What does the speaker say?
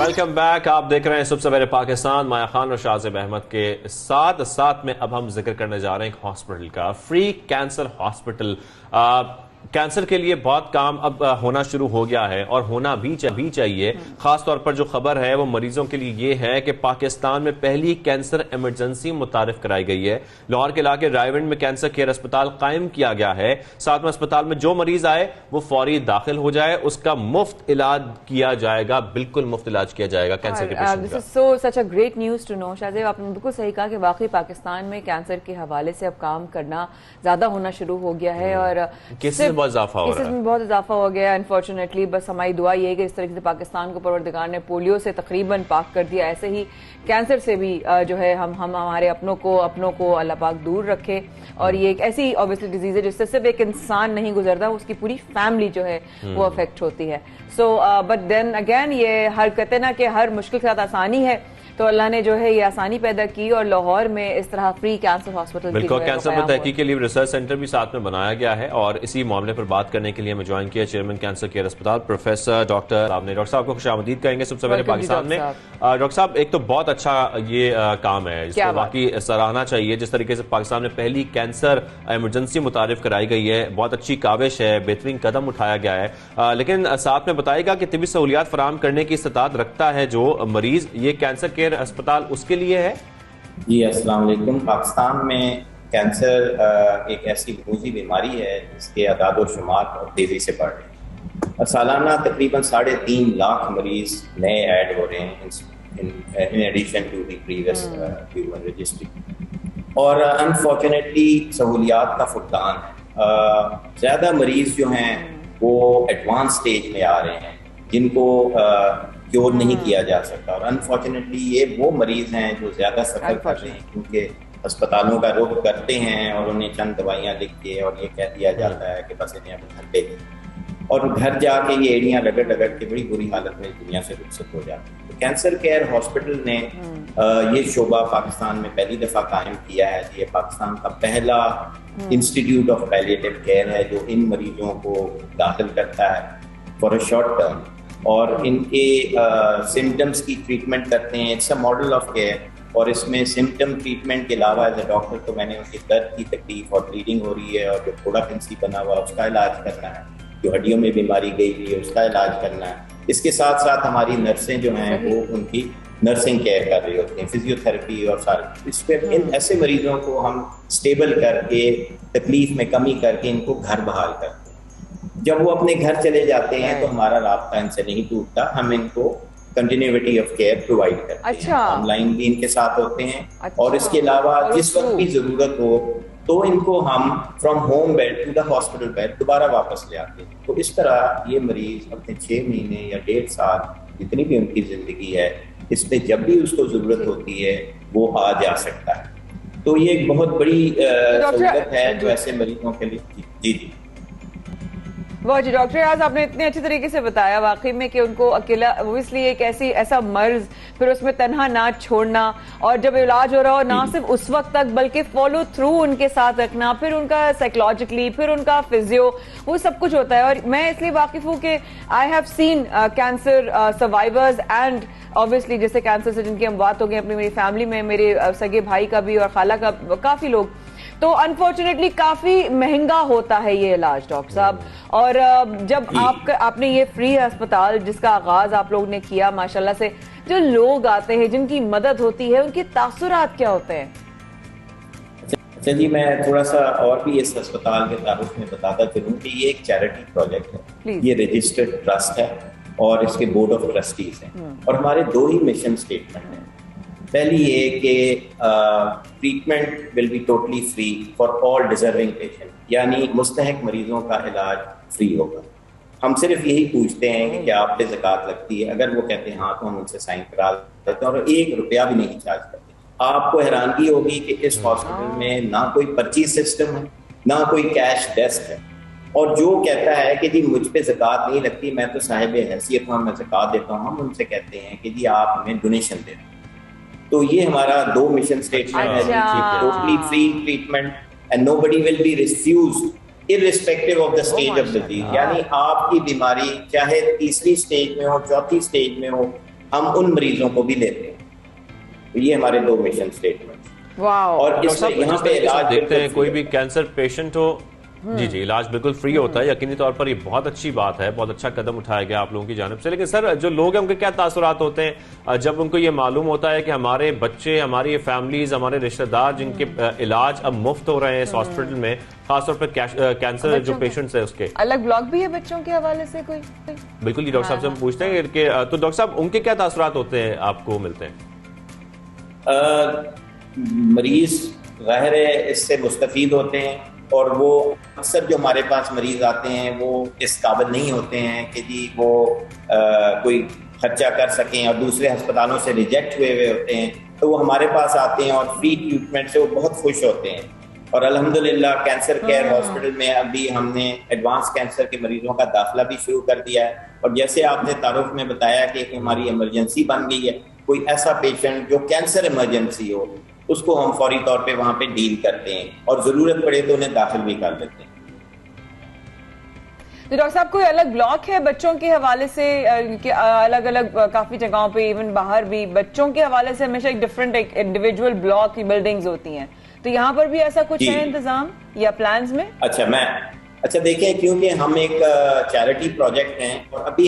Welcome back. आप देख रहे हैं सुबह सवेरे पाकिस्तान। माया खान और शाहजेब अहमद के साथ में अब हम जिक्र करने जा रहे हैं एक हॉस्पिटल का, फ्री कैंसर हॉस्पिटल। कैंसर के लिए बहुत काम अब होना शुरू हो गया है और होना भी चाहिए। खास तौर पर जो खबर है वो मरीजों के लिए ये है कि पाकिस्तान में पहली कैंसर इमरजेंसी मुतारिफ कराई गई है। लाहौर के इलाके रायविंड में कैंसर केयर अस्पताल कायम किया गया है। साथ में अस्पताल में जो मरीज आए वो फौरी दाखिल हो जाए, उसका मुफ्त इलाज किया जाएगा, बिल्कुल मुफ्त इलाज किया जाएगा कैंसर के पेशेंट का। So such a great news to know. Shahzeb, आपने बिल्कुल सही कहा कि वाकई पाकिस्तान में कैंसर के हवाले से अब काम करना ज्यादा होना शुरू हो गया है और केसेस में बहुत इजाफा हो रहा है। में बहुत इजाफा हो गया है अनफॉर्चुनेटली। बस हमारी दुआ ये है कि इस तरीके से पाकिस्तान को परवरदिगार ने पोलियो से तकरीबन पाक कर दिया, ऐसे ही कैंसर से भी जो है हम हमारे अपनों को अल्लाह पाक दूर रखे। और ये एक ऐसी ऑब्वियसली डिजीज है जिससे सिर्फ एक इंसान नहीं गुजरता, उसकी पूरी फैमिली जो है वो अफेक्ट होती है। सो बट देन अगेन ये हर कहते हैं ना कि हर मुश्किल के साथ आसानी है, तो अल्लाह ने जो है ये आसानी पैदा की और लाहौर में इस तरह फ्री कैंसर हॉस्पिटल बिल्कुल कैंसर पर तहकीक के लिए रिसर्च सेंटर भी साथ में बनाया गया है। और इसी मामले पर बात करने के लिए हमें ज्वाइन किया चेयरमैन कैंसर केयर अस्पताल प्रोफेसर डॉक्टर साहब ने। डॉक्टर साहब को खुशामदीद कहेंगे सुबह सवेरे पाकिस्तान में। डॉक्टर साहब, एक तो बहुत अच्छा ये काम है जिसको बाकी सराहना चाहिए। जिस तरीके से पाकिस्तान में पहली कैंसर इमरजेंसी मुतारिफ कराई गई है, बहुत अच्छी काविश है, बेहतरीन कदम उठाया गया है। लेकिन साथ में बताएगा कि तिब्बी सहूलियात फराहम करने की इस्तात रखता है जो मरीज, ये कैंसर केयर अस्पताल उसके लिए है। जी अस्सलाम वालेकुम। पाकिस्तान में कैंसर एक ऐसी मौजूदी बीमारी है जिसके अदाद और शुमार बहुत तेज़ी से बढ़ रहे हैं और सालाना तकरीबन 3.5 लाख मरीज नए ऐड हो रहे हैं in addition to the previous human registry. और अनफॉर्चुनेटली सहूलियात का फुकदान है। ज़्यादा मरीज जो हैं वो एडवांस स्टेज में आ रहे हैं जिनको क्योर नहीं किया जा सकता। और अनफॉर्चुनेटली ये वो मरीज हैं जो ज़्यादा सफ़र कर रहे हैं क्योंकि अस्पतालों का रुख करते हैं और उन्हें चंद दवाइयाँ लिख के और ये कह दिया जाता है कि बस इन्हें अब घर पे और घर जाके ये एड़ियाँ रगड़ के बड़ी बुरी हालत में दुनिया से रुखसत हो जाती है। तो कैंसर केयर हॉस्पिटल ने ये शोबा पाकिस्तान में पहली दफ़ा कायम किया है। ये पाकिस्तान का पहला इंस्टीट्यूट ऑफ पैलिएटिव केयर है जो इन मरीजों को दाखिल करता है फॉर अ शॉर्ट टर्म और इनके सिम्टम्स की ट्रीटमेंट करते हैं। It's a model of care. और इसमें सिम्टम ट्रीटमेंट के अलावा एज अ डॉक्टर तो मैंने उनकी दर्द की तकलीफ और ब्लीडिंग हो रही है और जो थोड़ा फिंसी बना हुआ उसका इलाज करना है, जो हड्डियों में बीमारी गई हुई है उसका इलाज करना है। इसके साथ साथ हमारी नर्सें जो हैं वो उनकी नर्सिंग केयर कर रही होती हैं, फिजियोथेरेपी और सारे। इस पर इन ऐसे मरीजों को हम स्टेबल करके तकलीफ में कमी करके इनको घर बहाल करते हैं। जब वो अपने घर चले जाते हैं तो हमारा राब्ता इनसे नहीं टूटता, हम इनको कंटिन्यूटी ऑफ केयर प्रोवाइड करते हैं। ऑनलाइन भी इनके साथ होते हैं और इसके अलावा जिस वक्त भी जरूरत हो तो इनको हम from home bed to the hospital bed दोबारा वापस ले आते हैं। तो इस तरह ये मरीज अपने 6 महीने या 1.5 साल जितनी भी उनकी जिंदगी है इसमें जब भी उसको जरूरत होती है वो आ जा सकता है। तो ये एक बहुत बड़ी सहूलत है जो ऐसे मरीजों के लिए। जी वाह जी डॉक्टर, आज आपने इतने अच्छे तरीके से बताया वाकई में कि उनको अकेला ओब्वियसली एक ऐसा मर्ज, फिर उसमें तन्हा ना छोड़ना और जब इलाज हो रहा हो ना सिर्फ उस वक्त तक बल्कि फॉलो थ्रू उनके साथ रखना, फिर उनका साइकोलॉजिकली, फिर उनका फिजियो, वो सब कुछ होता है। और मैं इसलिए वाकिफ हूँ कि I have seen cancer survivors and obviously जैसे कैंसर से जिनकी हम बात हो गई अपनी मेरी फैमिली में, मेरे सगे भाई का भी और खाला का काफी लोग, तो अनफॉर्चुनेटली काफी महंगा होता है ये इलाज डॉक्टर साहब। और जब आपने ये फ्री अस्पताल जिसका आगाज आप लोगों ने किया, माशाल्लाह से जो लोग आते हैं जिनकी मदद होती है उनके तासुरात क्या होते हैं? अच्छा जी, मैं थोड़ा सा और भी इस अस्पताल के तारुफ में बताता चलूँ कि ये एक चैरिटी प्रोजेक्ट है, ये रजिस्टर्ड ट्रस्ट है और इसके बोर्ड ऑफ ट्रस्टीज हैं और हमारे 2 ही मिशन स्टेटमेंट हैं। पहली ये कि treatment will be totally free for all deserving patient, यानी मुस्तहक मरीजों का इलाज फ्री होगा। हम सिर्फ यही पूछते हैं कि क्या आप पे ज़कात लगती है, अगर वो कहते हैं हाँ तो हम उनसे साइन करा देते हैं और 1 रुपया भी नहीं चार्ज करते। आपको हैरानगी होगी कि इस हॉस्पिटल में ना कोई पर्ची सिस्टम है, ना कोई कैश डेस्क है और जो कहता है कि जी मुझ पे ज़कात नहीं लगती, मैं तो साहिब हैसियत हूँ, मैं ज़कात देता हूँ, हम उनसे कहते हैं कि जी आप हमें डोनेशन दे। तो ये हमारा 2 मिशन स्टेटमेंट है, totally free treatment and nobody will be refused irrespective of the stage of disease. यानी आपकी बीमारी चाहे 3री स्टेज में हो, 4थी स्टेज में हो, हम उन मरीजों को भी लेते हैं। तो ये हमारे 2 मिशन स्टेटमेंट। और डॉक्टर इसमें साहब, यहाँ जिस पे तरीके से इलाज आप देखते हैं बिल्कुल कोई free भी कैंसर पेशेंट हो, जी जी, इलाज बिल्कुल फ्री होता है। यकीनी तौर पर ये बहुत अच्छी बात है, बहुत अच्छा कदम उठाया गया आप लोगों की जानिब से। लेकिन सर, जो लोग हैं उनके क्या तासुरात होते हैं जब उनको ये मालूम होता है कि हमारे बच्चे, हमारी फैमिलीज, हमारे रिश्तेदार जिनके इलाज अब मुफ्त हो रहे हैं इस हॉस्पिटल में, खासतौर पर कैंसर जो पेशेंट्स है उसके अलग ब्लॉक भी है बच्चों के हवाले से कोई? बिल्कुल जी, डॉक्टर साहब से हम पूछते हैं कि तो डॉक्टर साहब, उनके क्या तासुरात होते हैं आपको मिलते हैं? मरीज ज़ाहिर है इससे मुस्तफीद होते हैं, और वो अक्सर जो हमारे पास मरीज आते हैं वो इस काबिल नहीं होते हैं कि जी वो कोई खर्चा कर सकें, और दूसरे अस्पतालों से रिजेक्ट हुए होते हैं, तो वो हमारे पास आते हैं और फ्री ट्रीटमेंट से वो बहुत खुश होते हैं। और अल्हम्दुलिल्लाह कैंसर केयर हॉस्पिटल में अभी हमने एडवांस कैंसर के मरीजों का दाखिला भी शुरू कर दिया है। और जैसे आपने तारुफ में बताया कि हमारी इमरजेंसी बन गई है, कोई ऐसा पेशेंट जो कैंसर इमरजेंसी हो उसको हम फौरी तौर पे वहां पे डील करते हैं, और जरूरत पड़े तो उन्हें दाखिल भी कर देते हैं। तो डॉक्टर साहब, कोई अलग ब्लॉक है बच्चों के हवाले से? अलग अलग काफी जगहों पे, इवन बाहर भी बच्चों के हवाले से हमेशा एक डिफरेंट एक इंडिविजुअल ब्लॉक की बिल्डिंग्स होती हैं, तो यहाँ पर भी ऐसा कुछ है इंतजाम या प्लान्स में? अच्छा देखें, क्योंकि हम एक चैरिटी प्रोजेक्ट हैं और अभी